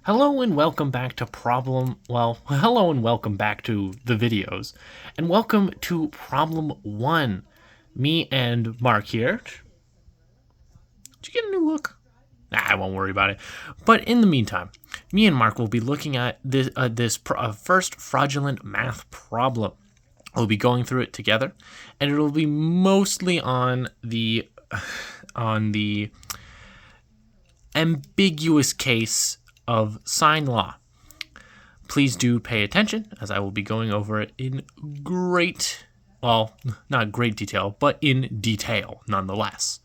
Hello and welcome back to hello and welcome back to the videos. And welcome to problem 1. Me and Mark here. Did you get a new look? I won't worry about it. But in the meantime, me and Mark will be looking at this first fraudulent math problem. We'll be going through it together, and it'll be mostly on the ambiguous case of sine law. Please do pay attention, as I will be going over it in not great detail, but in detail nonetheless.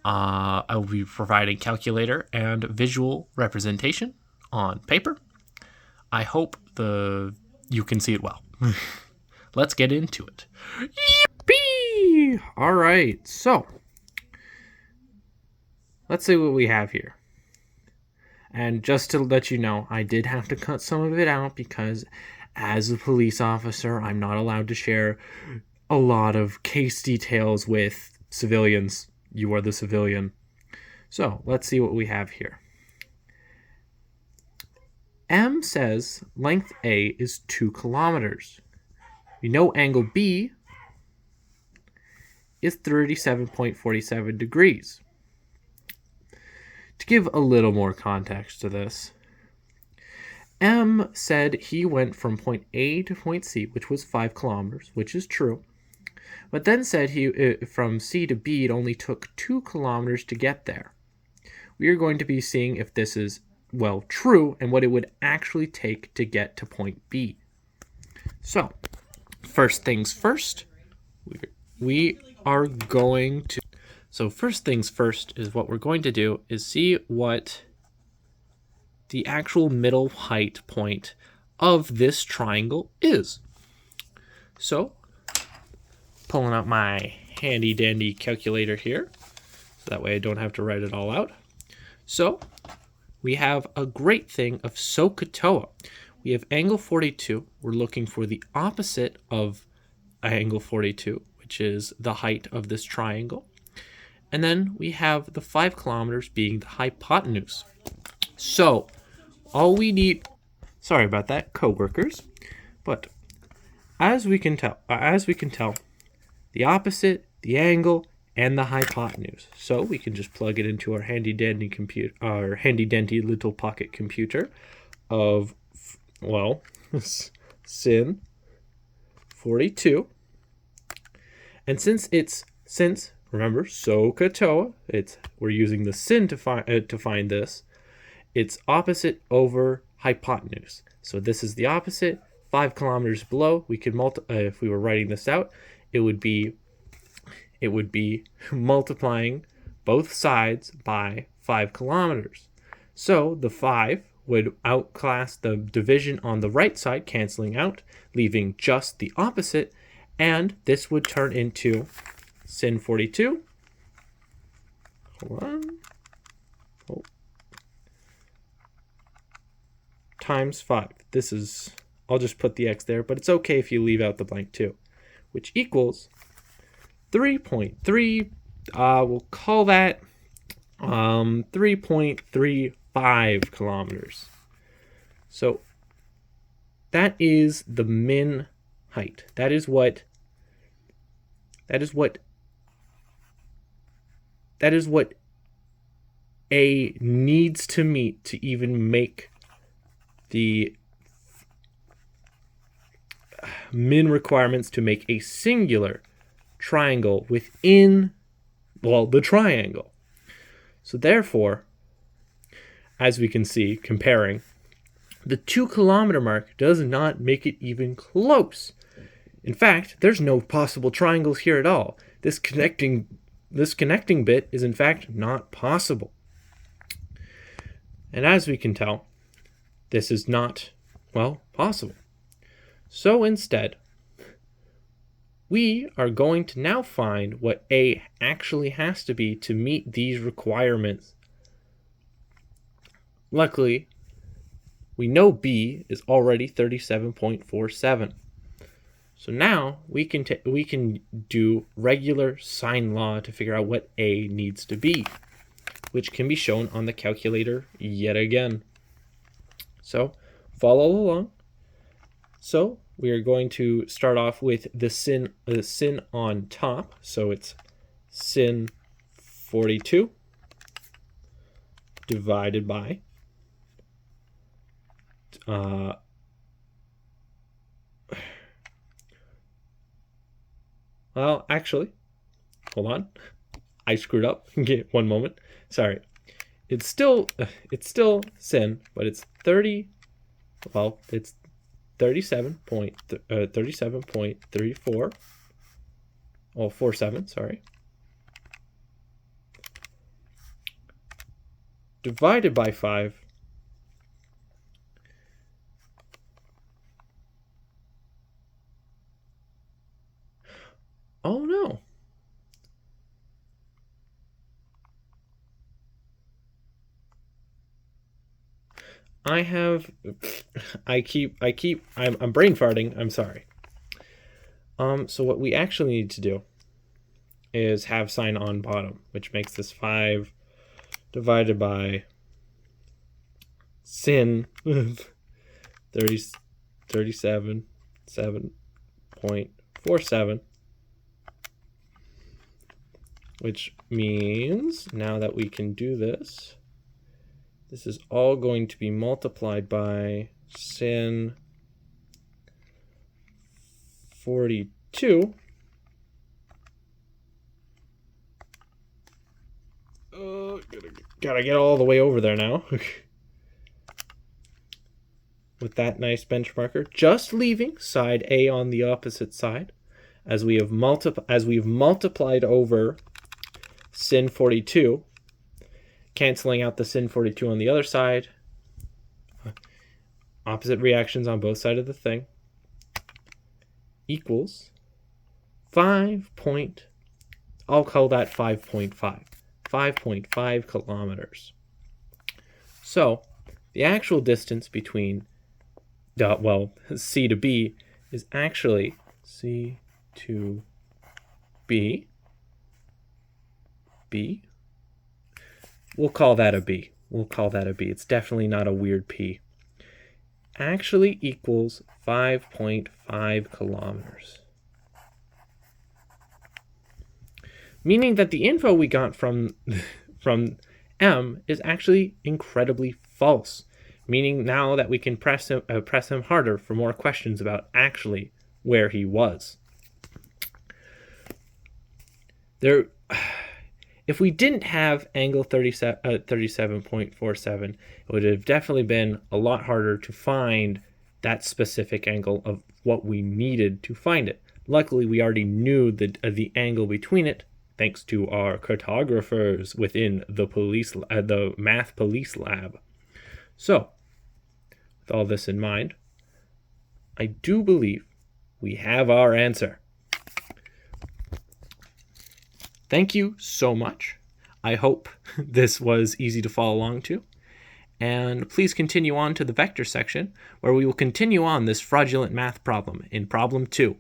I will be providing calculator and visual representation on paper. I hope you can see it well. Let's get into it. Yippee! All right, so let's see what we have here. And just to let you know, I did have to cut some of it out because as a police officer, I'm not allowed to share a lot of case details with civilians. You are the civilian. So let's see what we have here. M says length A is 2 kilometers. We know angle B is 37.47 degrees. To give a little more context to this, M said he went from point A to point C, which was 5 kilometers, which is true, but then said from C to B it only took 2 kilometers to get there. We are going to be seeing if this is, true and what it would actually take to get to point B. So, first things first, first things first is what we're going to do is see what the actual middle height point of this triangle is. So, pulling out my handy dandy calculator here, so that way I don't have to write it all out. So, we have a great thing of SOHCAHTOA. We have angle 42. We're looking for the opposite of angle 42, which is the height of this triangle. And then we have the 5 kilometers being the hypotenuse. So all we need, sorry about that, coworkers, but as we can tell, the opposite, the angle, and the hypotenuse. So we can just plug it into our handy dandy little pocket computer of, sin 42. And remember, SOHCAHTOA, we're using the sin to find this. It's opposite over hypotenuse. So this is the opposite. 5 kilometers below, we could if we were writing this out, it would be multiplying both sides by 5 kilometers. So the 5 would outclass the division on the right side, canceling out, leaving just the opposite, and this would turn into sin 42. Hold on. Times 5. I'll just put the x there, but it's okay if you leave out the blank too, which equals 3.3. We'll call that 3.35 kilometers. So that is the min height. That is what A needs to meet to even make the min requirements to make a singular triangle within, the triangle. So therefore, as we can see, comparing, the 2 kilometer mark does not make it even close. In fact, there's no possible triangles here at all. This connecting bit is in fact not possible. And as we can tell, this is not, possible. So instead, we are going to now find what A actually has to be to meet these requirements. Luckily, we know B is already 37.47. So now we can do regular sine law to figure out what A needs to be, which can be shown on the calculator yet again. So follow along. So we are going to start off with the sin on top. So it's sin 42 divided by well, actually, hold on. I screwed up. Get 1 moment. Sorry. It's still sin, but it's 30. Well, it's 37.34. Oh, 47. Sorry. Divided by 5. Oh no. I'm brain farting. I'm sorry. So what we actually need to do is have sign on bottom, which makes this 5 divided by sin 37.47, which means now that we can do this, this is all going to be multiplied by sin 42. Gotta get all the way over there now. With that nice benchmarker, just leaving side A on the opposite side, as we've multiplied over sin 42, canceling out the sin 42 on the other side. Opposite reactions on both sides of the thing equals 5 point, I'll call that 5.5 kilometers. So the actual distance between C to B is actually C to B. We'll call that a B. It's definitely not a weird P. Actually equals 5.5 kilometers. Meaning that the info we got from M is actually incredibly false. Meaning now that we can press him harder for more questions about actually where he was. If we didn't have angle 37.47, it would have definitely been a lot harder to find that specific angle of what we needed to find it. Luckily, we already knew the angle between it, thanks to our cartographers within the math police lab. So, with all this in mind, I do believe we have our answer. Thank you so much. I hope this was easy to follow along to. And please continue on to the vector section, where we will continue on this fraudulent math problem in problem 2.